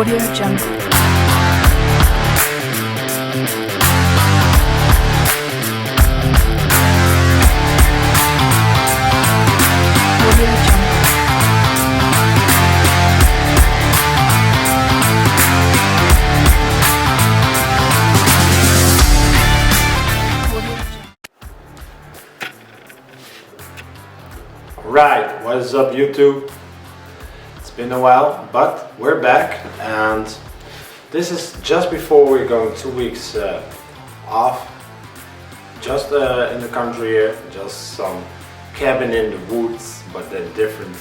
Audio Jungle. Right, what is up YouTube? It's been a while, but we're back, and this is just before we're going 2 weeks off, just in the country here, just some cabin in the woods, but then different.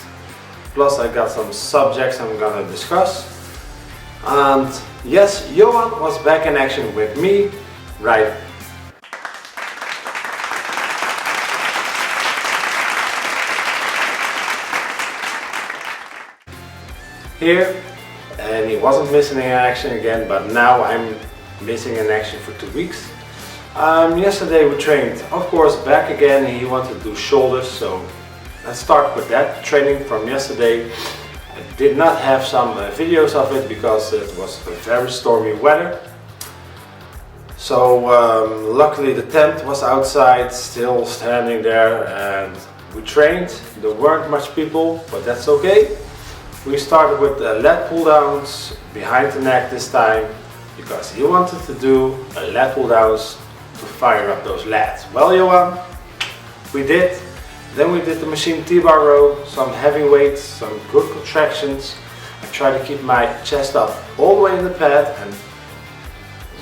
Plus I got some subjects I'm gonna discuss, and yes, Johan was back in action with me, right? Here, and he wasn't missing in action again, but now I'm missing in action for 2 weeks. Yesterday we trained, of course, back again. He wanted to do shoulders, so let's start with that training from yesterday. I did not have some videos of it because it was very stormy weather. So luckily the tent was outside, still standing there, and we trained. There weren't much people, but that's okay. We started with lat pull downs behind the neck this time because he wanted to do lat pull downs to fire up those lats. Well, Johan, we did. Then we did the machine T-bar row, some heavy weights, some good contractions. I tried to keep my chest up all the way in the pad and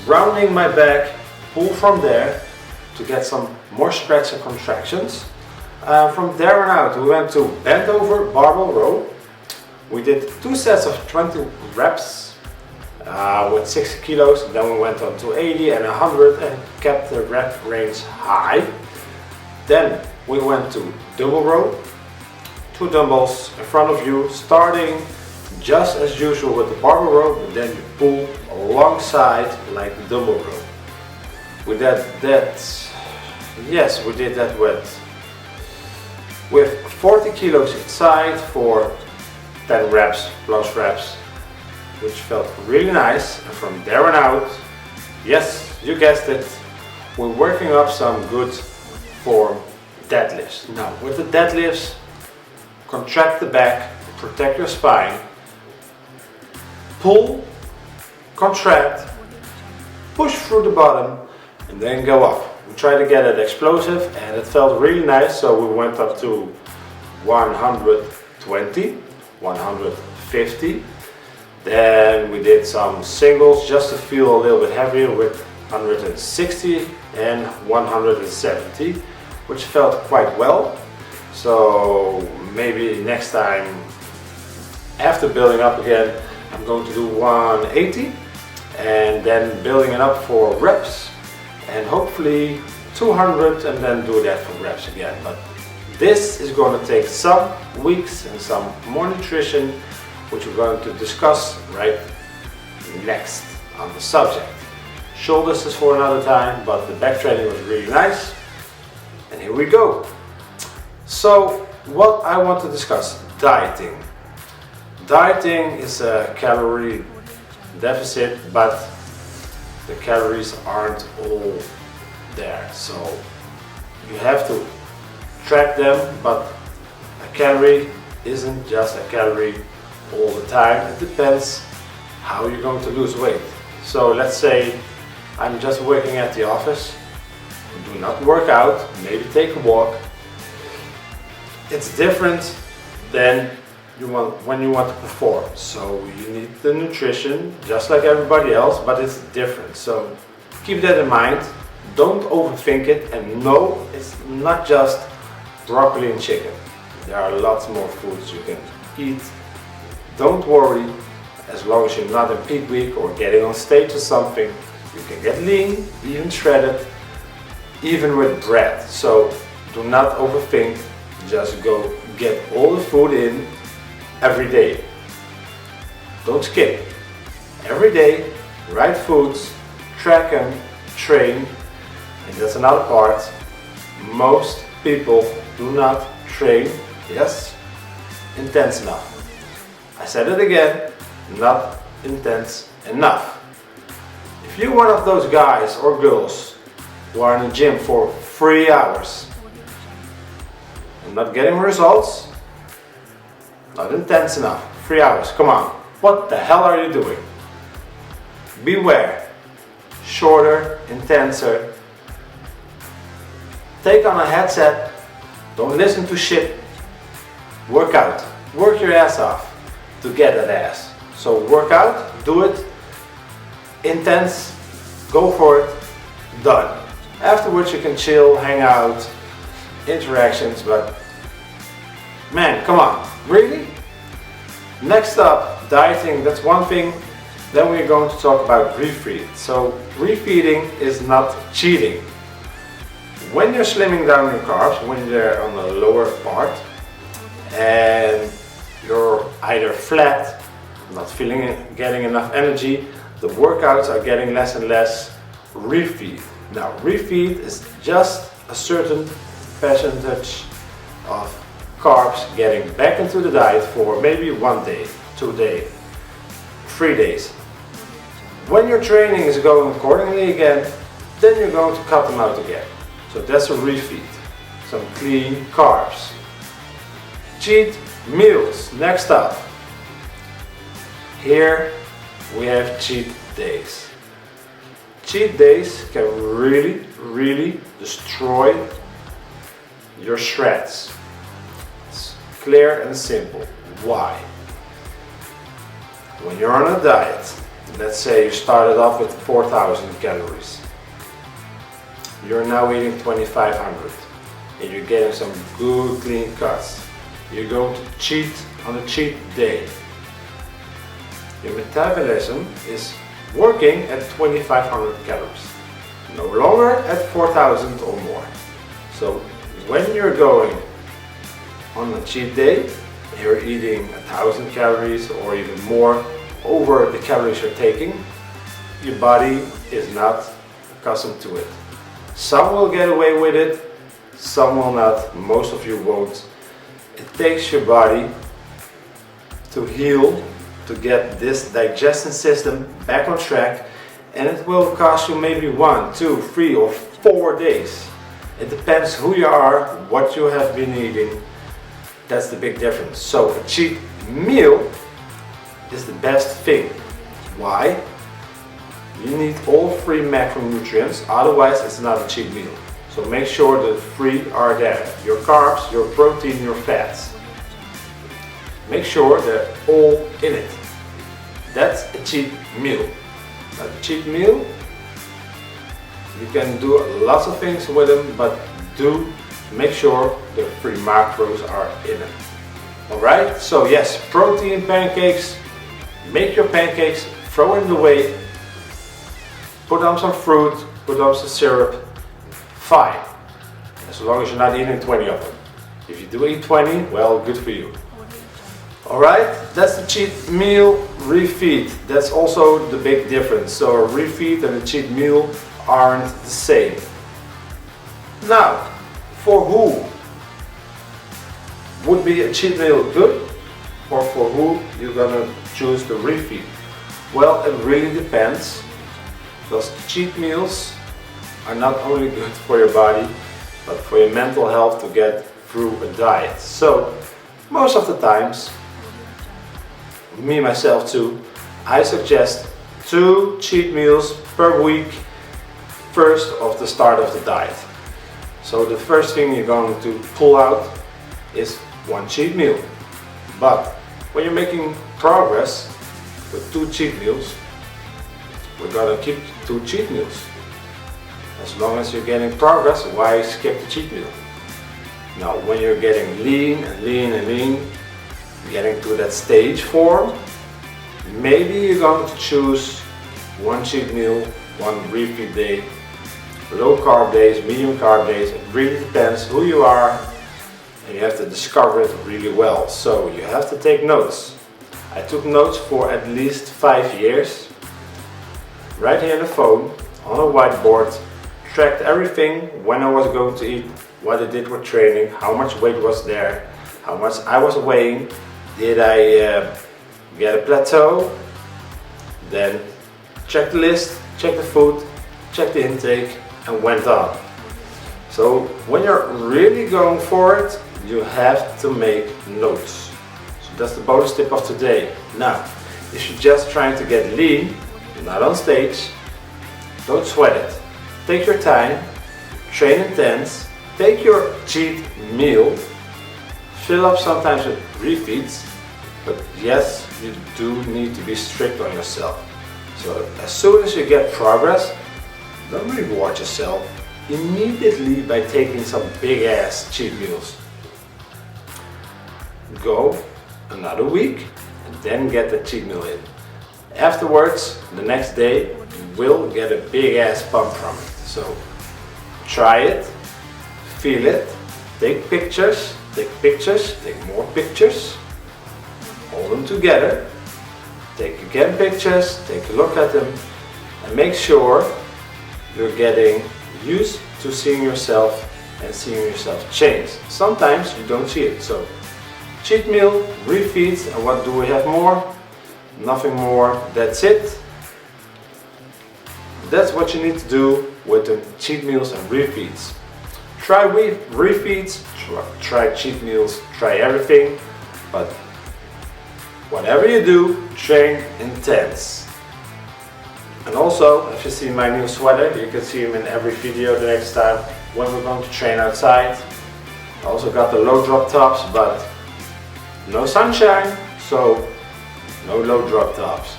rounding my back, pull from there to get some more stretch and contractions. From there on out we went to bent over barbell row. We did 2 sets of 20 reps with 60 kilos, and then we went on to 80 and 100 and kept the rep range high. Then we went to double row, 2 dumbbells in front of you, starting just as usual with the barbell row, but then you pull alongside like the dumbbell row. We did that, yes, we did that with 40 kilos each side for 10 reps plus reps, which felt really nice. And from there on out, yes, you guessed it, we're working up some good form deadlifts. Now with the deadlifts, contract the back, protect your spine, pull, contract, push through the bottom, and then go up. We tried to get it explosive and it felt really nice, so we went up to 120. 150. Then we did some singles just to feel a little bit heavier with 160 and 170, which felt quite well. So maybe next time, after building up again, I'm going to do 180 and then building it up for reps and hopefully 200 and then do that for reps again. But this is going to take some weeks and some more nutrition, which we're going to discuss right next on the subject. Shoulders is for another time, but the back training was really nice. And here we go. So what I want to discuss, dieting. Dieting is a calorie deficit, but the calories aren't all there. So you have to track them, but a calorie isn't just a calorie all the time. It depends how you're going to lose weight. So let's say I'm just working at the office, do not work out, maybe take a walk. It's different than when you want to perform. So you need the nutrition just like everybody else, but it's different. So keep that in mind. Don't overthink it, and no, it's not just broccoli and chicken. There are lots more foods you can eat. Don't worry, as long as you're not in peak week or getting on stage or something, you can get lean, even shredded, even with bread. So do not overthink, just go get all the food in every day. Don't skip. Every day, right foods, track them, train, and that's another part. Most people do not train, yes, intense enough. I said it again, not intense enough. If you're one of those guys or girls who are in the gym for 3 hours and not getting results, not intense enough, 3 hours, come on, what the hell are you doing? Beware, shorter, intenser. Take on a headset, don't listen to shit, work out, work your ass off to get that ass. So work out, do it, intense, go for it, done. Afterwards you can chill, hang out, interactions, but man, come on, really? Next up, dieting, that's one thing. Then we're going to talk about refeed. So refeeding is not cheating. When you're slimming down your carbs, when they're on the lower part and you're either flat, not getting enough energy, the workouts are getting less and less refeed. Now refeed is just a certain percentage of carbs getting back into the diet for maybe 1 day, 2 days, 3 days. When your training is going accordingly again, then you're going to cut them out again. So that's a refeed. Some clean carbs. Cheat meals. Next up. Here we have cheat days. Cheat days can really destroy your shreds. It's clear and simple. Why? When you're on a diet, let's say you started off with 4,000 calories. You're now eating 2,500 and you're getting some good clean cuts. You're going to cheat on a cheat day. Your metabolism is working at 2,500 calories, no longer at 4,000 or more. So when you're going on a cheat day, you're eating 1,000 calories or even more over the calories you're taking, your body is not accustomed to it. Some will get away with it, some will not, most of you won't. It takes your body to heal, to get this digestion system back on track, and it will cost you maybe 1, 2, 3 or 4 days. It depends who you are, what you have been eating. That's the big difference. So a cheat meal is the best thing. Why? You need all 3 macronutrients, otherwise it's not a cheat meal. So make sure the 3 are there. Your carbs, your protein, your fats. Make sure they're all in it. That's a cheat meal. Now, a cheat meal, you can do lots of things with them, but do make sure the 3 macros are in it. Alright, so yes, protein pancakes. Make your pancakes, throw it away, put on some fruit, put on some syrup, fine. As long as you're not eating 20 of them. If you do eat 20, well, good for you. Alright, that's the cheat meal refeed. That's also the big difference. So a refeed and a cheat meal aren't the same. Now, for who would be a cheat meal good? Or for who you're gonna choose the refeed? Well, it really depends, because cheat meals are not only good for your body, but for your mental health to get through a diet. So, most of the times, me myself too, I suggest 2 cheat meals per week, first of the start of the diet. So the first thing you're going to pull out is 1 cheat meal. But when you're making progress with 2 cheat meals, we're gonna keep 2 cheat meals. As long as you're getting progress, why skip the cheat meal? Now, when you're getting lean and lean and lean, getting to that stage form, maybe you're going to choose 1 cheat meal, 1 refeed day, low carb days, medium carb days. It really depends who you are, and you have to discover it really well. So you have to take notes. I took notes for at least 5 years, right here on the phone, on a whiteboard, tracked everything, when I was going to eat, what I did with training, how much weight was there, how much I was weighing, did I get a plateau, then check the list, check the food, check the intake, and went on. So when you're really going for it, you have to make notes. So that's the bonus tip of today. Now, if you're just trying to get lean, not on stage, don't sweat it. Take your time, train intense, take your cheat meal, fill up sometimes with refeeds, but yes, you do need to be strict on yourself. So as soon as you get progress, don't reward yourself immediately by taking some big ass cheat meals. Go another week and then get the cheat meal in. Afterwards, the next day, you will get a big ass pump from it. So try it, feel it, take pictures, take more pictures, hold them together, take again pictures, take a look at them, and make sure you're getting used to seeing yourself and seeing yourself change. Sometimes you don't see it. So cheat meal, refeeds, and what do we have more? Nothing more, that's it. That's what you need to do with the cheat meals and refeeds. Try refeeds, try cheat meals, try everything, but whatever you do, train intense. And also, if you see my new sweater, you can see him in every video the next time when we're going to train outside. I also got the low drop tops, but no sunshine, so no low drop tops.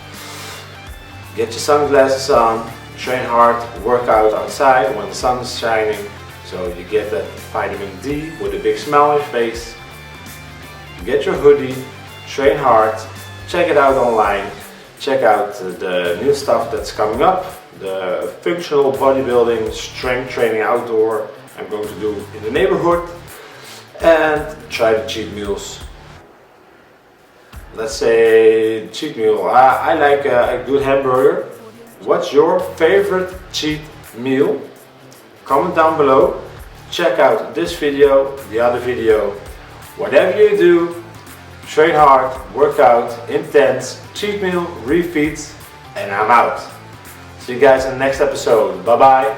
Get your sunglasses on, train hard, work out outside when the sun is shining, so you get that vitamin D with a big smile on your face. Get your hoodie, train hard, check it out online, check out the new stuff that's coming up, the functional bodybuilding, strength training outdoor I'm going to do in the neighborhood, and try the cheat meals. Let's say cheat meal. I like a good hamburger. What's your favorite cheat meal? Comment down below. Check out this video, the other video. Whatever you do, train hard, work out, intense, cheat meal, refeeds, and I'm out. See you guys in the next episode. Bye bye.